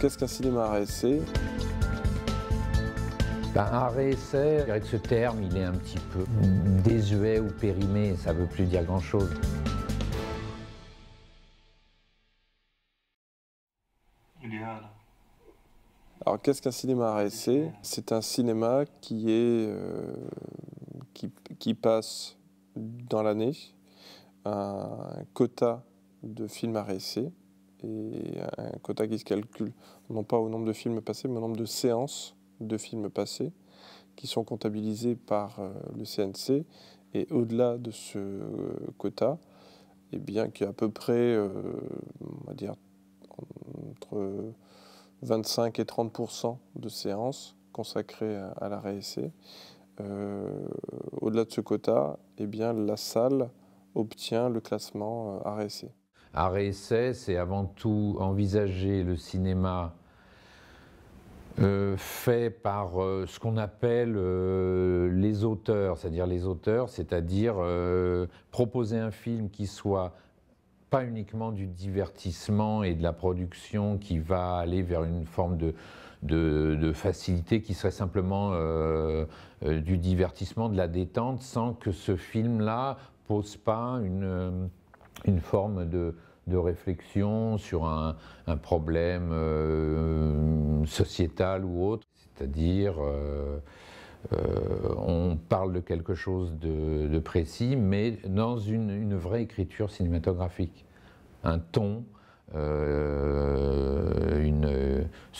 qu'est-ce qu'un cinéma arrêt-essai? Un arrêt-essai, je dirais que ce terme, il est un petit peu désuet ou périmé, ça ne veut plus dire grand-chose. Alors, qu'est-ce qu'un cinéma arrêt-essai? C'est un cinéma qui passe dans l'année un quota de films arrêt-essai, et un quota qui se calcule non pas au nombre de films passés, mais au nombre de séances de films passés qui sont comptabilisés par le CNC. Et au-delà de ce quota, eh bien, qu'il y a à peu près, on va dire, entre 25 et 30% de séances consacrées à l'arrêt-essai. Au-delà de ce quota, eh bien, la salle obtient le classement arrêt-essai. Arrêt-essai, c'est avant tout envisager le cinéma fait par ce qu'on appelle les auteurs, c'est-à-dire proposer un film qui soit pas uniquement du divertissement et de la production qui va aller vers une forme de facilité qui serait simplement du divertissement, de la détente, sans que ce film-là pose pas une forme de réflexion sur un problème sociétal ou autre. C'est-à-dire, on parle de quelque chose de précis, mais dans une vraie écriture cinématographique. Un ton, ce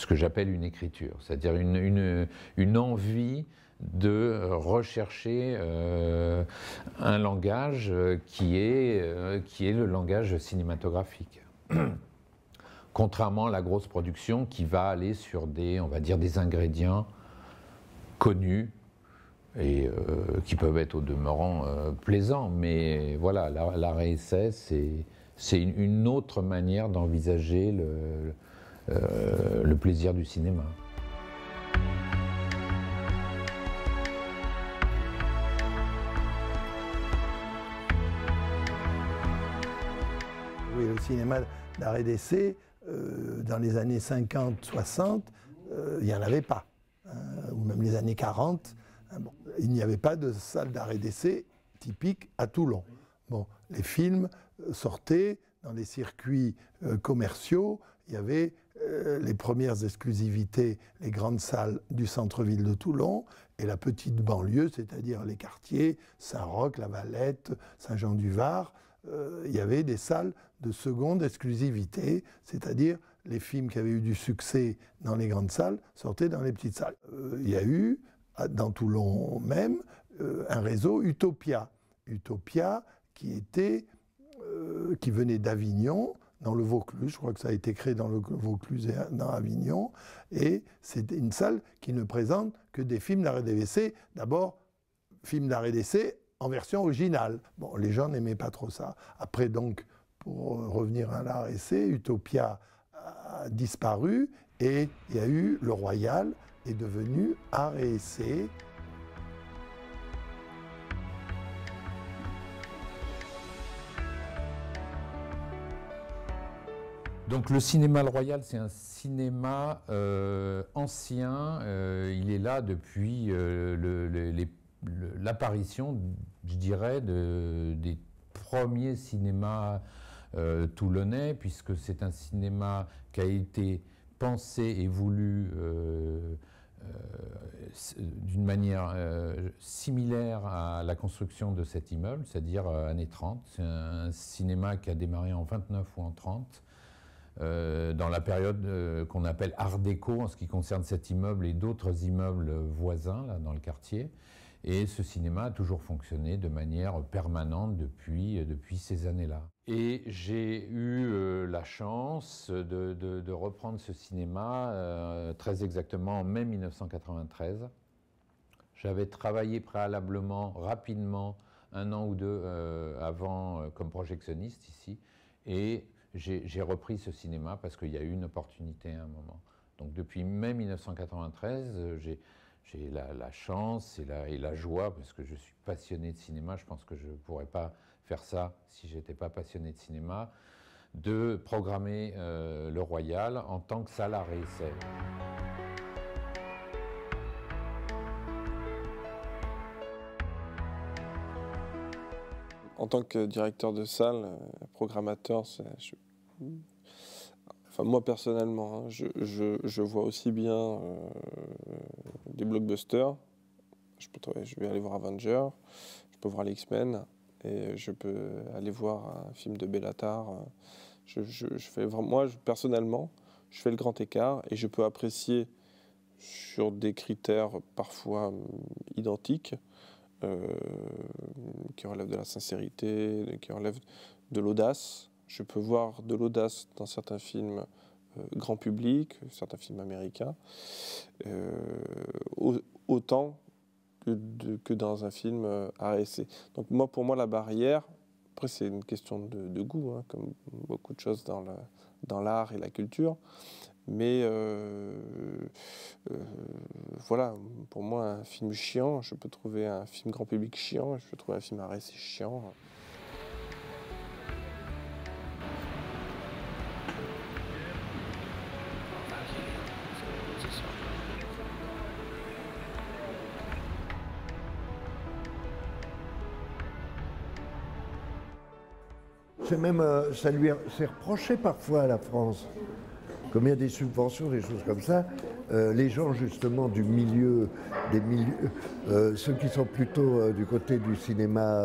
que j'appelle une écriture, c'est-à-dire une envie de rechercher un langage qui est le langage cinématographique. Contrairement à la grosse production qui va aller sur on va dire, des ingrédients connus et qui peuvent être au demeurant plaisants. Mais voilà, l'arrêt-essai, c'est une autre manière d'envisager le plaisir du cinéma. Oui, le cinéma d'arrêt d'essai, dans les années 50-60, il n'y en avait pas, hein, ou même les années 40. Hein, bon, il n'y avait pas de salle d'arrêt d'essai typique à Toulon. Bon, les films sortaient dans les circuits commerciaux. Il y avait les premières exclusivités, les grandes salles du centre-ville de Toulon et la petite banlieue, c'est-à-dire les quartiers, Saint-Roch, La Valette, Saint-Jean-du-Var. Il y avait des salles de seconde exclusivité, c'est-à-dire les films qui avaient eu du succès dans les grandes salles sortaient dans les petites salles. Il y a eu, dans Toulon même, un réseau Utopia. Utopia qui venait d'Avignon, dans le Vaucluse, je crois que ça a été créé dans le Vaucluse et dans Avignon, et c'est une salle qui ne présente que des films d'arrêt d'essai. D'abord, films d'arrêt d'essai en version originale. Bon, les gens n'aimaient pas trop ça. Après, donc, pour revenir à l'arrêt-essai, Utopia a disparu et il y a eu le Royal est devenu arrêt-essai. Donc le cinéma Le Royal, c'est un cinéma ancien. Il est là depuis l'apparition, je dirais, des premiers cinémas toulonnais, puisque c'est un cinéma qui a été pensé et voulu d'une manière similaire à la construction de cet immeuble, c'est-à-dire années 30. C'est un cinéma qui a démarré en 29 ou en 30. Dans la période qu'on appelle Art déco en ce qui concerne cet immeuble et d'autres immeubles voisins là, dans le quartier. Et ce cinéma a toujours fonctionné de manière permanente depuis ces années-là. Et j'ai eu la chance de reprendre ce cinéma très exactement en mai 1993. J'avais travaillé préalablement, rapidement, un an ou deux avant comme projectionniste ici. Et j'ai repris ce cinéma parce qu'il y a eu une opportunité à un moment. Donc depuis mai 1993, j'ai la chance et la joie, parce que je suis passionné de cinéma, je pense que je ne pourrais pas faire ça si je n'étais pas passionné de cinéma, de programmer le Royal en tant que salle à réessai. En tant que directeur de salle, programmateur, enfin, moi personnellement, hein, je vois aussi bien des blockbusters. Je vais aller voir Avengers, je peux voir les X-Men et je peux aller voir un film de Béla Tarr. Moi, personnellement, je fais le grand écart et je peux apprécier sur des critères parfois identiques, qui relèvent de la sincérité, qui relèvent de l'audace. Je peux voir de l'audace dans certains films grand public, certains films américains, autant que dans un film à essai. Donc pour moi, la barrière, après c'est une question de goût, hein, comme beaucoup de choses dans l'art et la culture, mais voilà, pour moi, un film chiant, je peux trouver un film grand public chiant, je peux trouver un film à essai chiant. C'est même, ça lui s'est reproché parfois à la France. Comme il y a des subventions, des choses comme ça, les gens justement du milieu, ceux qui sont plutôt du côté du cinéma,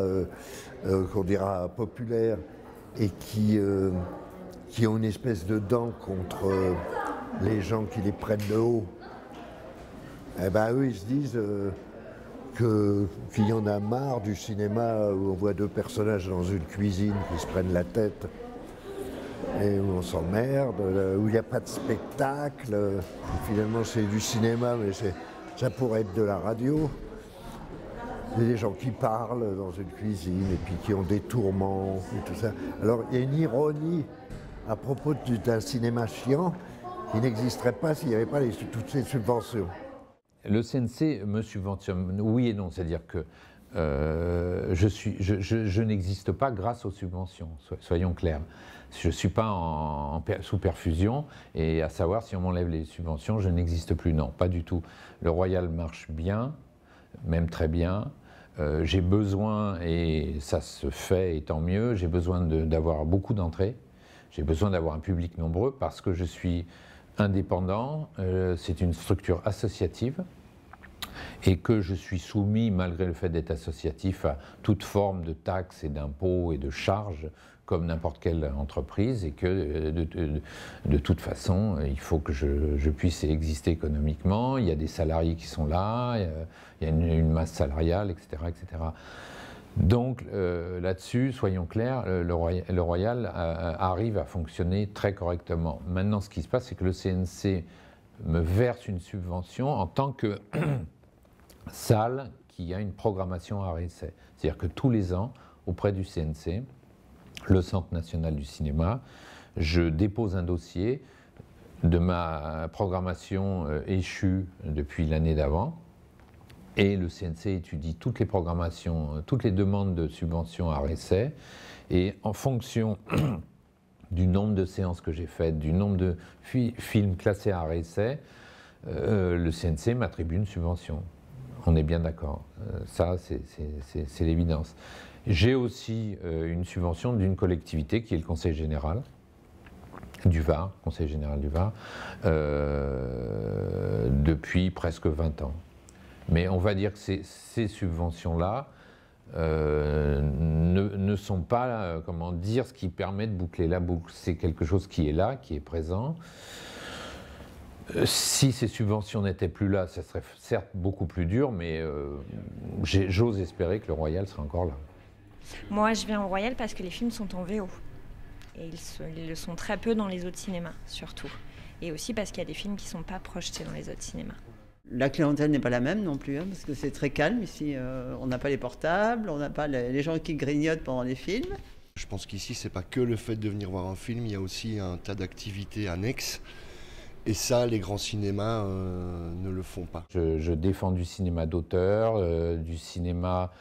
qu'on dira populaire, et qui ont une espèce de dent contre les gens qui les prennent de haut, eh ben eux ils se disent qu'il y en a marre du cinéma où on voit deux personnages dans une cuisine qui se prennent la tête et où on s'emmerde, où il n'y a pas de spectacle. Finalement c'est du cinéma mais ça pourrait être de la radio. Il y a des gens qui parlent dans une cuisine et puis qui ont des tourments et tout ça. Alors il y a une ironie à propos d'un cinéma chiant qui n'existerait pas s'il n'y avait pas toutes ces subventions. Le CNC me subventionne, oui et non, c'est-à-dire que je n'existe pas grâce aux subventions, soyons clairs. Je ne suis pas sous perfusion, et à savoir si on m'enlève les subventions, je n'existe plus. Non, pas du tout. Le Royal marche bien, même très bien. J'ai besoin, et ça se fait et tant mieux, j'ai besoin d'avoir beaucoup d'entrées, j'ai besoin d'avoir un public nombreux parce que je suis indépendant, c'est une structure associative et que je suis soumis, malgré le fait d'être associatif, à toute forme de taxes et d'impôts et de charges comme n'importe quelle entreprise, et que de toute façon, il faut que je puisse exister économiquement. Il y a des salariés qui sont là, il y a une masse salariale, etc. etc. Donc là-dessus, soyons clairs, le Royal arrive à fonctionner très correctement. Maintenant, ce qui se passe, c'est que le CNC me verse une subvention en tant que salle qui a une programmation à réessai. C'est-à-dire que tous les ans, auprès du CNC, le Centre national du cinéma, je dépose un dossier de ma programmation échue depuis l'année d'avant. Et le CNC étudie toutes les programmations, toutes les demandes de subventions à réessai. Et en fonction du nombre de séances que j'ai faites, du nombre de films classés à réessai, le CNC m'attribue une subvention. On est bien d'accord. Ça, c'est l'évidence. J'ai aussi une subvention d'une collectivité qui est le Conseil général du Var, Conseil général du Var, depuis presque 20 ans. Mais on va dire que ces subventions-là ne sont pas, comment dire, ce qui permet de boucler la boucle. C'est quelque chose qui est là, qui est présent. Si ces subventions n'étaient plus là, ça serait certes beaucoup plus dur, mais j'ose espérer que le Royal sera encore là. Moi, je viens au Royal parce que les films sont en VO. Et ils le sont très peu dans les autres cinémas, surtout. Et aussi parce qu'il y a des films qui ne sont pas projetés dans les autres cinémas. La clientèle n'est pas la même non plus, hein, parce que c'est très calme ici. On n'a pas les portables, on n'a pas les gens qui grignotent pendant les films. Je pense qu'ici, c'est pas que le fait de venir voir un film, il y a aussi un tas d'activités annexes. Et ça, les grands cinémas ne le font pas. Je défends du cinéma d'auteur, du cinéma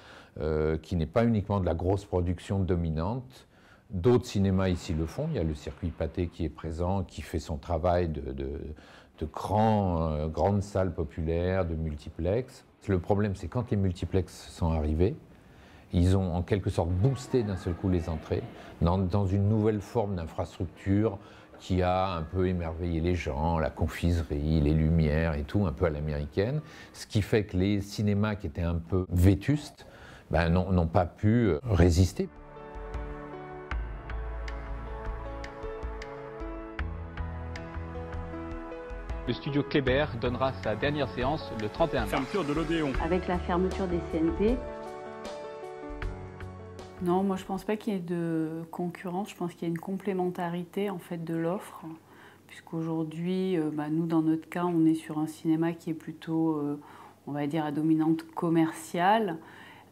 qui n'est pas uniquement de la grosse production dominante, D'autres cinémas ici le font. Il y a le circuit Pathé qui est présent, qui fait son travail de grandes salles populaires, de multiplex. Le problème, c'est quand les multiplex sont arrivés, ils ont en quelque sorte boosté d'un seul coup les entrées dans une nouvelle forme d'infrastructure qui a un peu émerveillé les gens, la confiserie, les lumières et tout, un peu à l'américaine. Ce qui fait que les cinémas qui étaient un peu vétustes n'ont pas pu résister. Le studio Kléber donnera sa dernière séance le 31 mars. Fermeture de l'Odéon. Avec la fermeture des CNP. Non, moi je pense pas qu'il y ait de concurrence, je pense qu'il y a une complémentarité en fait de l'offre, puisqu'aujourd'hui, nous dans notre cas, on est sur un cinéma qui est plutôt, on va dire, à dominante commerciale,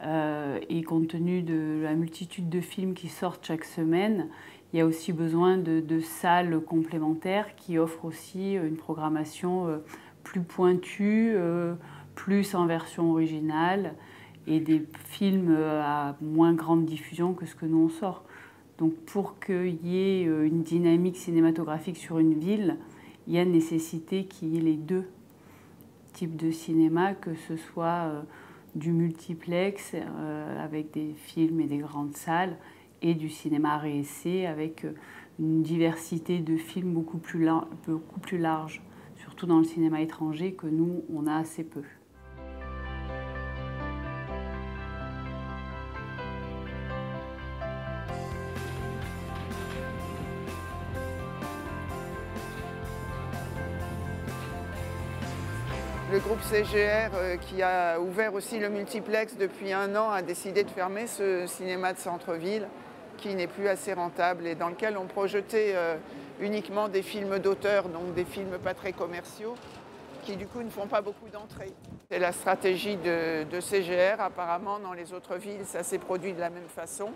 et compte tenu de la multitude de films qui sortent chaque semaine, il y a aussi besoin de salles complémentaires qui offrent aussi une programmation plus pointue, plus en version originale, et des films à moins grande diffusion que ce que nous on sort. Donc pour qu'il y ait une dynamique cinématographique sur une ville, il y a nécessité qu'il y ait les deux types de cinéma, que ce soit du multiplex avec des films et des grandes salles, et du cinéma à réessai avec une diversité de films beaucoup plus large, surtout dans le cinéma étranger que nous, on a assez peu. Le groupe CGR, qui a ouvert aussi le multiplex depuis 1 an, a décidé de fermer ce cinéma de centre-ville qui n'est plus assez rentable et dans lequel on projetait uniquement des films d'auteur, donc des films pas très commerciaux, qui du coup ne font pas beaucoup d'entrées. C'est la stratégie de CGR, apparemment dans les autres villes, ça s'est produit de la même façon,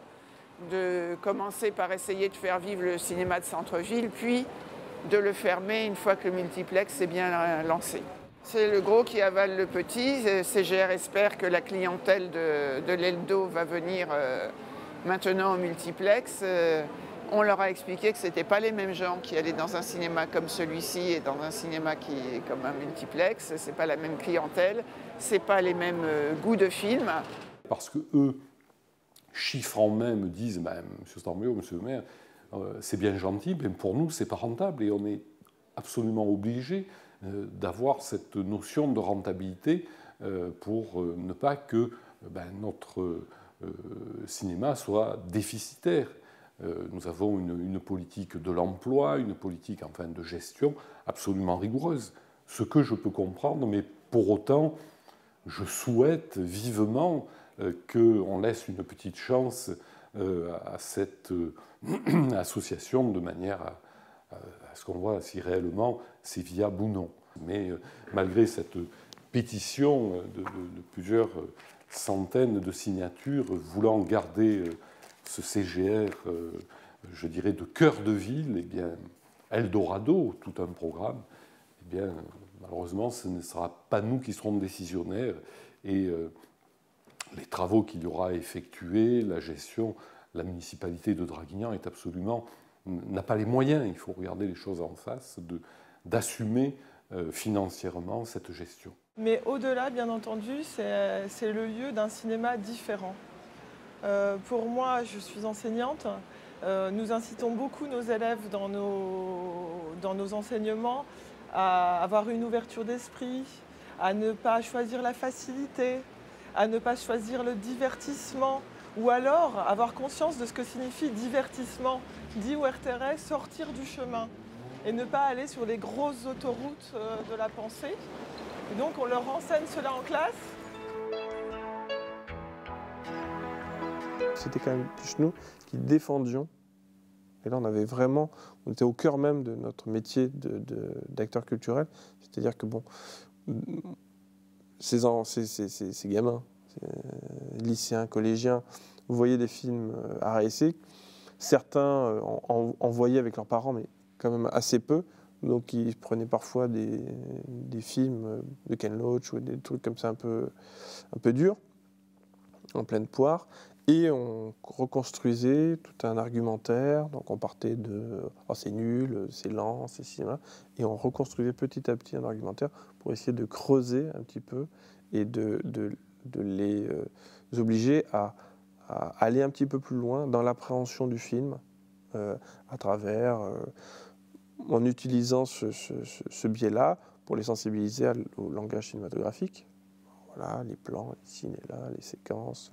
de commencer par essayer de faire vivre le cinéma de centre-ville, puis de le fermer une fois que le multiplex est bien lancé. C'est le gros qui avale le petit. CGR espère que la clientèle de l'Eldo va venir maintenant au multiplex. On leur a expliqué que ce n'étaient pas les mêmes gens qui allaient dans un cinéma comme celui-ci et dans un cinéma qui est comme un multiplex. Ce n'est pas la même clientèle, ce n'est pas les mêmes goûts de film. Parce que eux, chiffrant même, disent Monsieur Stormio, Monsieur le maire, c'est bien gentil, mais pour nous, ce n'est pas rentable et on est absolument obligé d'avoir cette notion de rentabilité pour ne pas que notre cinéma soit déficitaire. Nous avons une politique de l'emploi, une politique enfin de gestion absolument rigoureuse. Ce que je peux comprendre, mais pour autant, je souhaite vivement qu'on laisse une petite chance à cette association de manière à ce qu'on voit si réellement c'est viable ou non. Mais malgré cette pétition de plusieurs centaines de signatures voulant garder ce CGR, je dirais, de cœur de ville, eh bien, Eldorado, tout un programme, eh bien, malheureusement, ce ne sera pas nous qui serons décisionnaires. Et les travaux qu'il y aura à effectuer, la gestion, la municipalité de Draguignan est absolument n'a pas les moyens, il faut regarder les choses en face, d'assumer financièrement cette gestion. Mais au-delà, bien entendu, c'est le lieu d'un cinéma différent. Pour moi, je suis enseignante. Nous incitons beaucoup nos élèves dans nos enseignements à avoir une ouverture d'esprit, à ne pas choisir la facilité, à ne pas choisir le divertissement, ou alors avoir conscience de ce que signifie divertissement, dit Wertheret, sortir du chemin, et ne pas aller sur les grosses autoroutes de la pensée. Et donc on leur enseigne cela en classe. C'était quand même plus nous qui défendions, et là on était au cœur même de notre métier d'acteur culturel, c'est-à-dire que bon, ces gamins, lycéens, collégiens, vous voyez des films à réessai, certains en voyaient avec leurs parents, mais quand même assez peu, donc ils prenaient parfois des films de Ken Loach ou des trucs comme ça un peu durs, en pleine poire, Et on reconstruisait tout un argumentaire. Donc on partait de oh, c'est nul, c'est lent, c'est cinéma. Et on reconstruisait petit à petit un argumentaire pour essayer de creuser un petit peu et de les obliger à aller un petit peu plus loin dans l'appréhension du film à travers, en utilisant ce biais-là pour les sensibiliser au langage cinématographique. Voilà, les plans, ici et là, les séquences,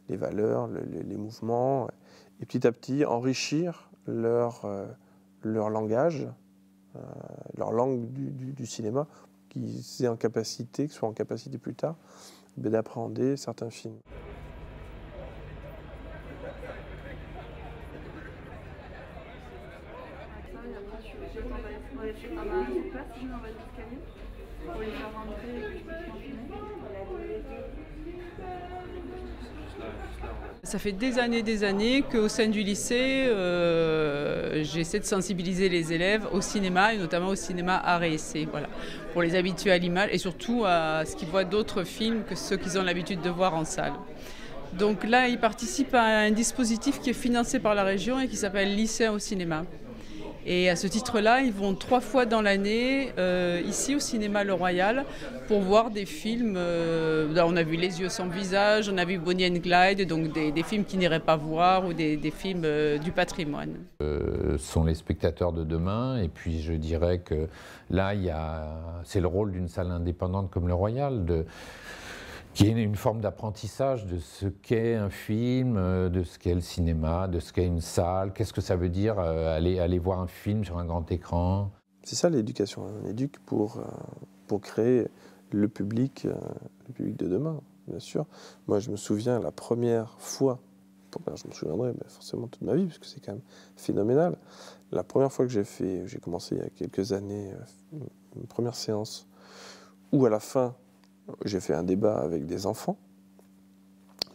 les valeurs, les mouvements, et petit à petit enrichir leur langage, leur langue du cinéma, qu'ils soient en capacité plus tard d'appréhender certains films. Ça fait des années qu'au sein du lycée, j'essaie de sensibiliser les élèves au cinéma, et notamment au cinéma art et essai, voilà, pour les habituer à l'image et surtout à ce qu'ils voient d'autres films que ceux qu'ils ont l'habitude de voir en salle. Donc là, ils participent à un dispositif qui est financé par la région et qui s'appelle Lycéens au cinéma. Et à ce titre-là, ils vont 3 fois dans l'année ici au cinéma Le Royal pour voir des films. Là, on a vu Les yeux sans visage, on a vu Bonnie and Clyde, donc des films qu'ils n'iraient pas voir ou des films du patrimoine. Sont les spectateurs de demain, et puis je dirais que là, c'est le rôle d'une salle indépendante comme Le Royal qui est une forme d'apprentissage de ce qu'est un film, de ce qu'est le cinéma, de ce qu'est une salle. Qu'est-ce que ça veut dire aller voir un film sur un grand écran? C'est ça l'éducation. On éduque pour créer le public de demain, bien sûr. Moi, je me souviens la première fois, je me souviendrai forcément toute ma vie, parce que c'est quand même phénoménal. La première fois que j'ai commencé il y a quelques années, une première séance, où à la fin, j'ai fait un débat avec des enfants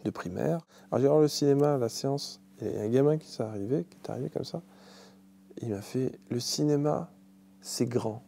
de primaire. Alors j'ai regardé le cinéma, la séance, et il y a un gamin qui est arrivé comme ça. Il m'a fait « Le cinéma, c'est grand ».